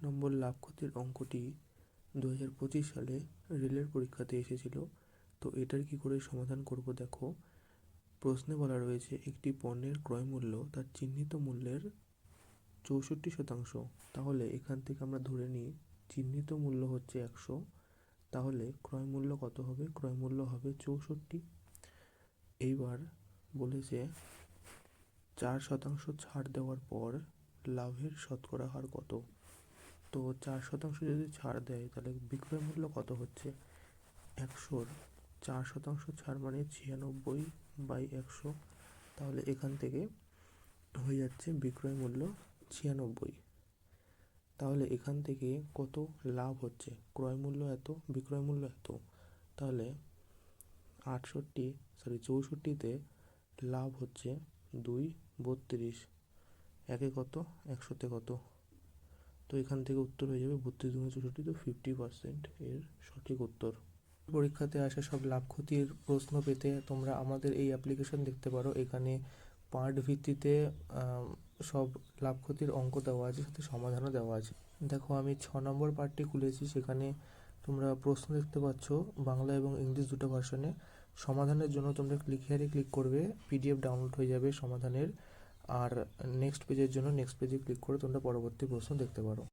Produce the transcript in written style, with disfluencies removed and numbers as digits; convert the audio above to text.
নম্বর লাভ ক্ষতির অঙ্কটি 2025 সালে রেলের পরীক্ষাতে এসেছিল। তো এটার কি করে সমাধান করব দেখো। প্রশ্নে বলা রয়েছে একটি পণ্যের ক্রয় মূল্য তার চিহ্নিত মূল্যের 64%। তাহলে এখান থেকে আমরা ধরে নিই চিহ্নিত মূল্য হচ্ছে 100, তাহলে ক্রয় মূল্য কত হবে? ক্রয় মূল্য হবে 64। এইবার বলেছে 4% ছাড় দেওয়ার পর লাভের শতকরা হার কত। তো 4% যদি ছাড় দেয় তাহলে বিক্রয় মূল্য কত হচ্ছে? 100-র 4% ছাড় মানে 96/100। তাহলে এখান থেকে হয়ে যাচ্ছে বিক্রয় মূল্য 96। তাহলে এখান থেকে কত লাভ হচ্ছে? ক্রয় মূল্য এত, বিক্রয় মূল্য এত। তাহলে 64তে লাভ হচ্ছে 2.32। একে কত, 100তে কত? তো এখান থেকে উত্তর হয়ে যাবে 32×64, তো 50% এর সঠিক উত্তর। পরীক্ষাতে আসা সব লাভ ক্ষতির প্রশ্ন পেতে তোমরা আমাদের এই অ্যাপ্লিকেশন দেখতে পারো। এখানে পার্ট ভিত্তিতে সব লাভ ক্ষতির অঙ্ক দেওয়া আছে, সাথে সমাধানও দেওয়া আছে। দেখো আমি 6 নম্বর পার্টটি খুলেছি, সেখানে তোমরা প্রশ্ন দেখতে পাচ্ছ বাংলা এবং ইংলিশ দুটো ভার্সনে। সমাধানের জন্য তোমরা ক্লিক করবে, PDF ডাউনলোড হয়ে যাবে সমাধানের। আর নেক্সট পেজের জন্য নেক্সট পেজে ক্লিক করে তোমরা পরবর্তী প্রশ্ন দেখতে পারো।